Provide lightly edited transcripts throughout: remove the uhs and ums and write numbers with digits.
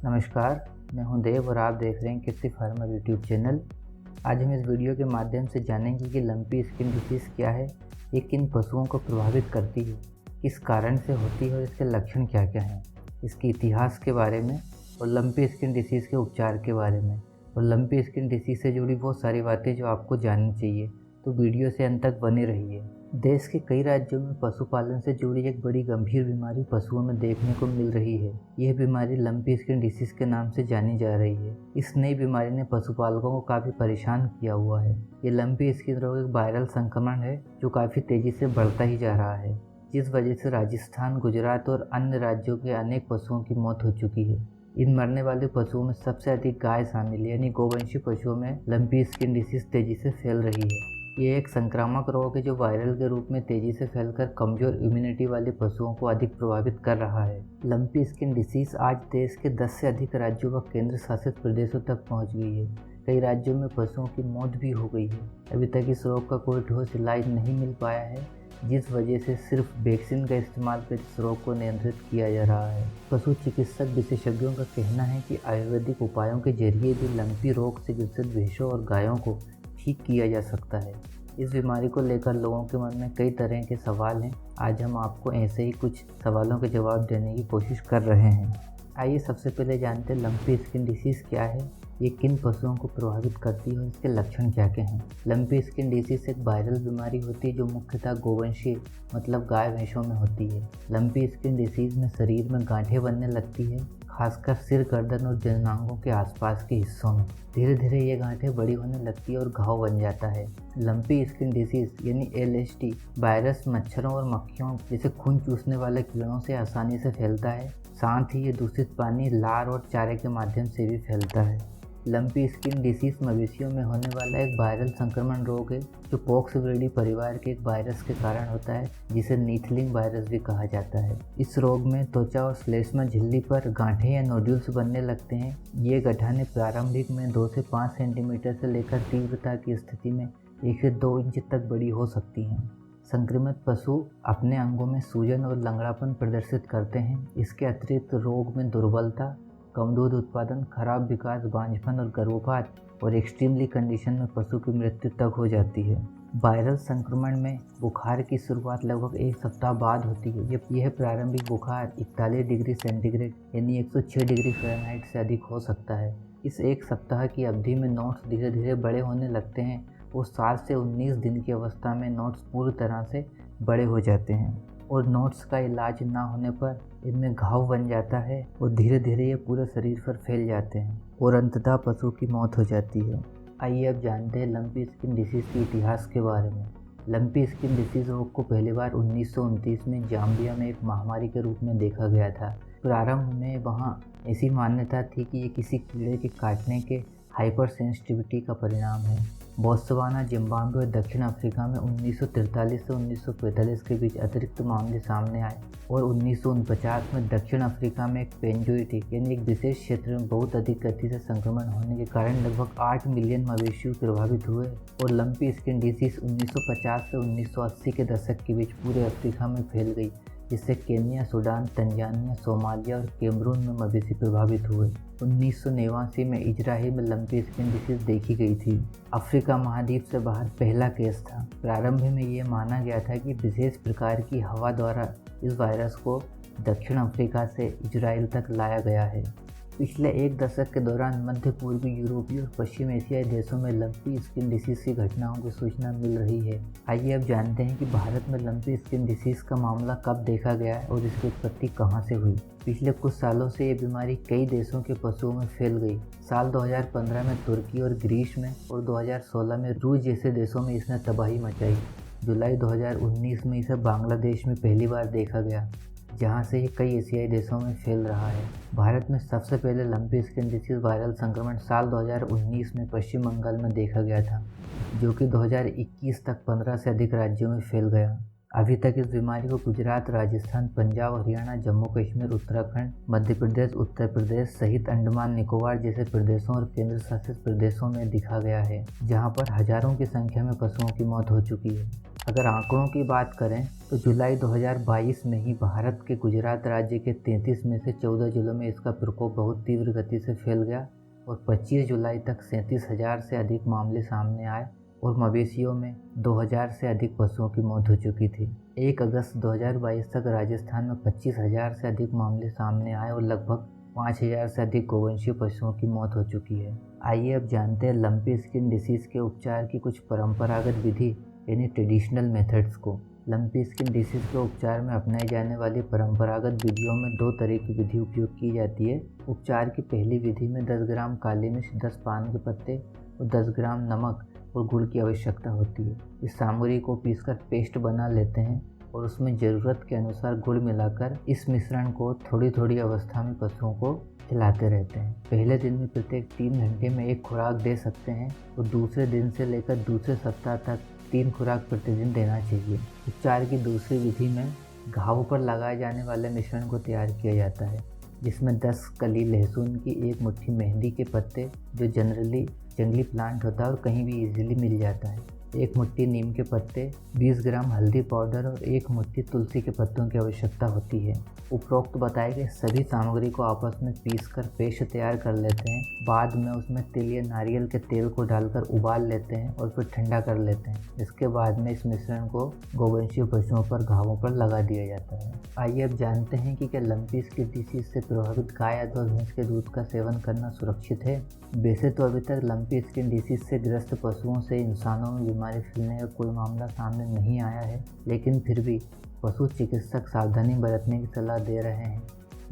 नमस्कार, मैं हूं देव और आप देख रहे हैं कृषि फार्मर यूट्यूब चैनल। आज हम इस वीडियो के माध्यम से जानेंगे कि लंपी स्किन डिसीज़ क्या है, ये किन पशुओं को प्रभावित करती है, किस कारण से होती है और इसके लक्षण क्या क्या हैं, इसके इतिहास के बारे में और लंपी स्किन डिसीज़ के उपचार के बारे में और लंपी स्किन डिसीज़ से जुड़ी बहुत सारी बातें जो आपको जाननी चाहिए। तो वीडियो से अंत तक बने रहिए। देश के कई राज्यों में पशुपालन से जुड़ी एक बड़ी गंभीर बीमारी पशुओं में देखने को मिल रही है। यह बीमारी लंपी स्किन डिसीज़ के नाम से जानी जा रही है। इस नई बीमारी ने पशुपालकों को काफ़ी परेशान किया हुआ है। ये लंपी स्किन रोग एक वायरल संक्रमण है जो काफ़ी तेज़ी से बढ़ता ही जा रहा है, जिस वजह से राजस्थान, गुजरात और अन्य राज्यों के अनेक पशुओं की मौत हो चुकी है। इन मरने वाले पशुओं में सबसे अधिक गाय शामिल है, यानी गोवंशी पशुओं में लंपी स्किन डिसीज़ तेज़ी से फैल रही है। ये एक संक्रामक रोग है जो वायरल के रूप में तेजी से फैलकर कमजोर इम्यूनिटी वाले पशुओं को अधिक प्रभावित कर रहा है। लंपी स्किन डिसीज आज देश के 10 से अधिक राज्यों व केंद्र शासित प्रदेशों तक पहुंच गई है। कई राज्यों में पशुओं की मौत भी हो गई है। अभी तक इस रोग का कोई ठोस इलाज नहीं मिल पाया है, जिस वजह से सिर्फ वैक्सीन का इस्तेमाल कर इस रोग को नियंत्रित किया जा रहा है। पशु चिकित्सक विशेषज्ञों का कहना है कि आयुर्वेदिक उपायों के जरिए भी लंपी रोग से ग्रसित भैंसों और गायों को ठीक किया जा सकता है। इस बीमारी को लेकर लोगों के मन में कई तरह के सवाल हैं। आज हम आपको ऐसे ही कुछ सवालों के जवाब देने की कोशिश कर रहे हैं। आइए सबसे पहले जानते हैं लंपी स्किन डिसीज़ क्या है, ये किन पशुओं को प्रभावित करती है और इसके लक्षण क्या क्या हैं। लंपी स्किन डिसीज़ एक वायरल बीमारी होती है जो मुख्यतः गोवंशीय मतलब गाय भैंसों में होती है। लंपी स्किन डिसीज़ में शरीर में गांठें बनने लगती है, खासकर सिर, गर्दन और जननांगों के आसपास के हिस्सों में। धीरे धीरे ये गांठें बड़ी होने लगती है और घाव बन जाता है। लंपी स्किन डिसीज़ यानी LSD वायरस मच्छरों और मक्खियों जैसे खून चूसने वाले कीड़ों से आसानी से फैलता है। साथ ही ये दूषित पानी, लार और चारे के माध्यम से भी फैलता है। लंपी स्किन डिसीज़ मवेशियों में होने वाला एक वायरल संक्रमण रोग है जो पॉक्सविरिडी परिवार के एक वायरस के कारण होता है, जिसे नीथलिंग वायरस भी कहा जाता है। इस रोग में त्वचा और श्लेष्मा झिल्ली पर गांठें या नोड्यूल्स बनने लगते हैं। ये गठाने प्रारंभिक में 2 से 5 सेंटीमीटर से लेकर तीव्रता की स्थिति में 1 से 2 इंच तक बड़ी हो सकती हैं। संक्रमित पशु अपने अंगों में सूजन और लंगड़ापन प्रदर्शित करते हैं। इसके अतिरिक्त रोग में दुर्बलता, कम दूध उत्पादन, खराब विकास, बांझपन और गर्भपात और एक्सट्रीमली कंडीशन में पशु की मृत्यु तक हो जाती है। वायरल संक्रमण में बुखार की शुरुआत लगभग 1 सप्ताह बाद होती है। यह प्रारंभिक बुखार 41 डिग्री सेंटीग्रेड यानी 106 डिग्री फ़ारेनहाइट से अधिक हो सकता है। इस 1 सप्ताह की अवधि में नोड्स धीरे धीरे बड़े होने लगते हैं और 7 से 19 दिन की अवस्था में नोड्स पूरी तरह से बड़े हो जाते हैं और नोड्स का इलाज ना होने पर इनमें घाव बन जाता है और धीरे धीरे ये पूरे शरीर पर फैल जाते हैं और अंततः पशु की मौत हो जाती है। आइए अब जानते हैं लंपी स्किन डिसीज़ के इतिहास के बारे में। लंपी स्किन डिसीज़ रोग को पहली बार 1929 में जाम्बिया में एक महामारी के रूप में देखा गया था। प्रारंभ में वहाँ ऐसी मान्यता थी कि ये किसी कीड़े के काटने के हाइपर सेंसिटिविटी का परिणाम है। बोत्सवाना, जिम्बाब्वे और दक्षिण अफ्रीका में 1943 से 1945 के बीच अतिरिक्त मामले सामने आए और 1949 में दक्षिण अफ्रीका में एक पेंजोइटिक यानी एक विशेष क्षेत्र में बहुत अधिक गति से संक्रमण होने के कारण लगभग 8 मिलियन मवेशी प्रभावित हुए और लंपी स्किन डिसीज़ 1950 से 1980 के दशक के बीच पूरे अफ्रीका में फैल गई, जिससे केन्या, सूडान, तंजानिया, सोमालिया और कैमरून में मवेशी प्रभावित हुए। 1989 में इजराइल में लंपी स्किन डिसीज़ देखी गई थी। अफ्रीका महाद्वीप से बाहर पहला केस था। प्रारंभ में ये माना गया था कि विशेष प्रकार की हवा द्वारा इस वायरस को दक्षिण अफ्रीका से इजराइल तक लाया गया है। पिछले 1 दशक के दौरान मध्य पूर्वी, यूरोपीय और पश्चिम एशियाई देशों में लंपी स्किन डिसीज़ की घटनाओं की सूचना मिल रही है। आइए अब जानते हैं कि भारत में लंपी स्किन डिसीज़ का मामला कब देखा गया है और इसकी उत्पत्ति कहां से हुई। पिछले कुछ सालों से ये बीमारी कई देशों के पशुओं में फैल गई। साल 2015 में तुर्की और ग्रीस में और 2016 में रूस जैसे देशों में इसने तबाही मचाई। जुलाई 2019 में इसे बांग्लादेश में पहली बार देखा गया, जहां से ये कई एशियाई देशों में फैल रहा है। भारत में सबसे पहले लंपी स्किन डिसीज़ वायरल संक्रमण साल 2019 में पश्चिम बंगाल में देखा गया था, जो कि 2021 तक 15 से अधिक राज्यों में फैल गया। अभी तक इस बीमारी को गुजरात, राजस्थान, पंजाब, हरियाणा, जम्मू कश्मीर, उत्तराखंड, मध्य प्रदेश, उत्तर प्रदेश सहित अंडमान निकोबार जैसे प्रदेशों और केंद्र शासित प्रदेशों में दिखा गया है, जहां पर हजारों की संख्या में पशुओं की मौत हो चुकी है। अगर आंकड़ों की बात करें तो जुलाई 2022 में ही भारत के गुजरात राज्य के 33 में से 14 जिलों में इसका प्रकोप बहुत तीव्र गति से फैल गया और 25 जुलाई तक 37,000 से अधिक मामले सामने आए और मवेशियों में 2,000 से अधिक पशुओं की मौत हो चुकी थी। 1 अगस्त 2022 तक राजस्थान में 25,000 से अधिक मामले सामने आए और लगभग 5,000 से अधिक गोवंशीय पशुओं की मौत हो चुकी है। आइए अब जानते हैं लंपी स्किन डिसीज़ के उपचार की कुछ परंपरागत विधि यानी ट्रेडिशनल मेथड्स को। लंपी स्किन डिसीज़ के उपचार में अपनाई जाने वाली परंपरागत विधियों में 2 तरह की विधि उपयोग की जाती है। उपचार की पहली विधि में 10 ग्राम काली मिर्च, 10 पान के पत्ते और 10 ग्राम नमक और गुड़ की आवश्यकता होती है। इस सामग्री को पीसकर पेस्ट बना लेते हैं और उसमें ज़रूरत के अनुसार गुड़ मिलाकर इस मिश्रण को थोड़ी थोड़ी अवस्था में पशुओं को खिलाते रहते हैं। पहले दिन में प्रत्येक 3 घंटे में एक खुराक दे सकते हैं और दूसरे दिन से लेकर दूसरे सप्ताह तक 3 खुराक प्रतिदिन देना चाहिए। उपचार की दूसरी विधि में घावों पर लगाए जाने वाले मिश्रण को तैयार किया जाता है, जिसमें 10 कली लहसुन की, 1 मुट्ठी मेहंदी के पत्ते जो जनरली जंगली प्लांट होता है और कहीं भी इजीली मिल जाता है, 1 मुट्ठी नीम के पत्ते, 20 ग्राम हल्दी पाउडर और 1 मुट्ठी तुलसी के पत्तों की आवश्यकता होती है। उपरोक्त बताए गए सभी सामग्री को आपस में पीसकर पेस्ट तैयार कर लेते हैं। बाद में उसमें तिल या नारियल के तेल को डालकर उबाल लेते हैं और फिर ठंडा कर लेते हैं। इसके बाद में इस मिश्रण को गोवंशीय पशुओं पर घावों पर लगा दिया जाता है। आइए अब जानते हैं कि क्या लंपी स्किन डिसीज से प्रभावित गाय अथवा भैंस के दूध का सेवन करना सुरक्षित है। वैसे तो अभी तक लंपी स्किन डिसीज से ग्रस्त पशुओं से इंसानों में बीमारी फैलने का कोई मामला सामने नहीं आया है, लेकिन फिर भी पशु चिकित्सक सावधानी बरतने की सलाह दे रहे हैं।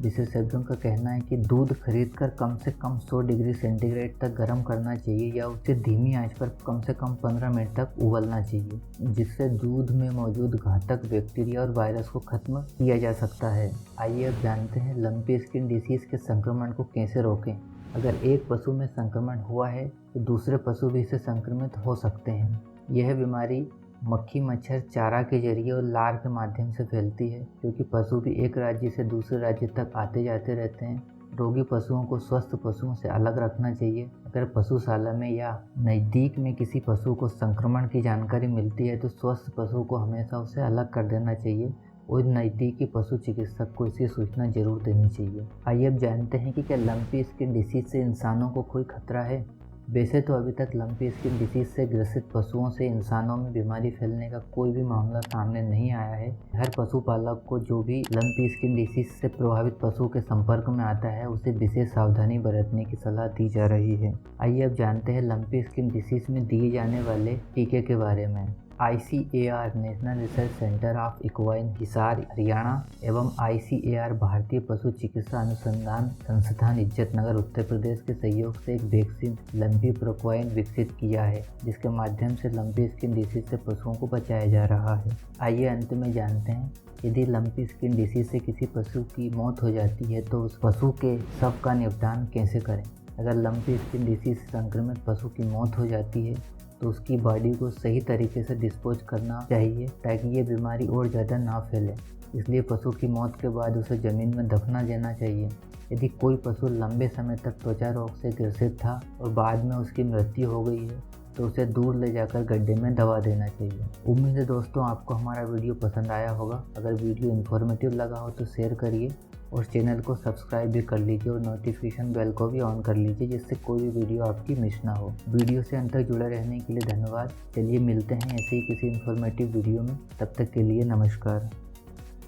विशेषज्ञों का कहना है कि दूध खरीदकर कम से कम 100 डिग्री सेंटीग्रेड तक गर्म करना चाहिए या उसे धीमी आंच पर कम से कम 15 मिनट तक उबलना चाहिए, जिससे दूध में मौजूद घातक बैक्टीरिया और वायरस को खत्म किया जा सकता है। आइए अब जानते हैं लंपी स्किन डिसीज के संक्रमण को कैसे रोकें। अगर एक पशु में संक्रमण हुआ है तो दूसरे पशु भी इससे संक्रमित हो सकते हैं। यह बीमारी मक्खी मच्छर चारा के जरिए और लार के माध्यम से फैलती है, क्योंकि पशु भी एक राज्य से दूसरे राज्य तक आते जाते रहते हैं। रोगी पशुओं को स्वस्थ पशुओं से अलग रखना चाहिए। अगर पशुशाला में या नज़दीक में किसी पशु को संक्रमण की जानकारी मिलती है तो स्वस्थ पशु को हमेशा उसे अलग कर देना चाहिए और नज़दीकी पशु चिकित्सक को इसकी सूचना जरूर देनी चाहिए। आइए अब जानते हैं कि क्या लंपी स्किन डिसीज से इंसानों को कोई खतरा है। वैसे तो अभी तक लंपी स्किन डिसीज से ग्रसित पशुओं से इंसानों में बीमारी फैलने का कोई भी मामला सामने नहीं आया है। हर पशुपालक को जो भी लंपी स्किन डिसीज से प्रभावित पशु के संपर्क में आता है उसे विशेष सावधानी बरतने की सलाह दी जा रही है। आइए अब जानते हैं लंपी स्किन डिसीज में दिए जाने वाले टीके के बारे में। ICAR national research centre of equine Hisar Haryana एवं ICAR भारतीय पशु चिकित्सा अनुसंधान संस्थान इज्जतनगर उत्तर प्रदेश के सहयोग से एक वैक्सीन लंपी प्रोक्वाइन विकसित किया है, जिसके माध्यम से लंपी स्किन डिसीज से पशुओं को बचाया जा रहा है। आइए अंत में जानते हैं, यदि लंपी स्किन डिसीज से किसी पशु की मौत हो जाती है तो उस पशु के शव का निपटान कैसे करें। अगर लंपी स्किन डिसीज से संक्रमित पशु की मौत हो जाती है तो उसकी बॉडी को सही तरीके से डिस्पोज करना चाहिए ताकि ये बीमारी और ज़्यादा ना फैले। इसलिए पशु की मौत के बाद उसे ज़मीन में दफना देना चाहिए। यदि कोई पशु लंबे समय तक त्वचा रोग से ग्रसित था और बाद में उसकी मृत्यु हो गई है तो उसे दूर ले जाकर गड्ढे में दबा देना चाहिए। उम्मीद है दोस्तों आपको हमारा वीडियो पसंद आया होगा। अगर वीडियो इन्फॉर्मेटिव लगा हो तो शेयर करिए और चैनल को सब्सक्राइब भी कर लीजिए और नोटिफिकेशन बेल को भी ऑन कर लीजिए, जिससे कोई भी वीडियो आपकी मिस ना हो। वीडियो से अंत तक जुड़े रहने के लिए धन्यवाद। चलिए मिलते हैं ऐसे ही किसी इन्फॉर्मेटिव वीडियो में, तब तक के लिए नमस्कार।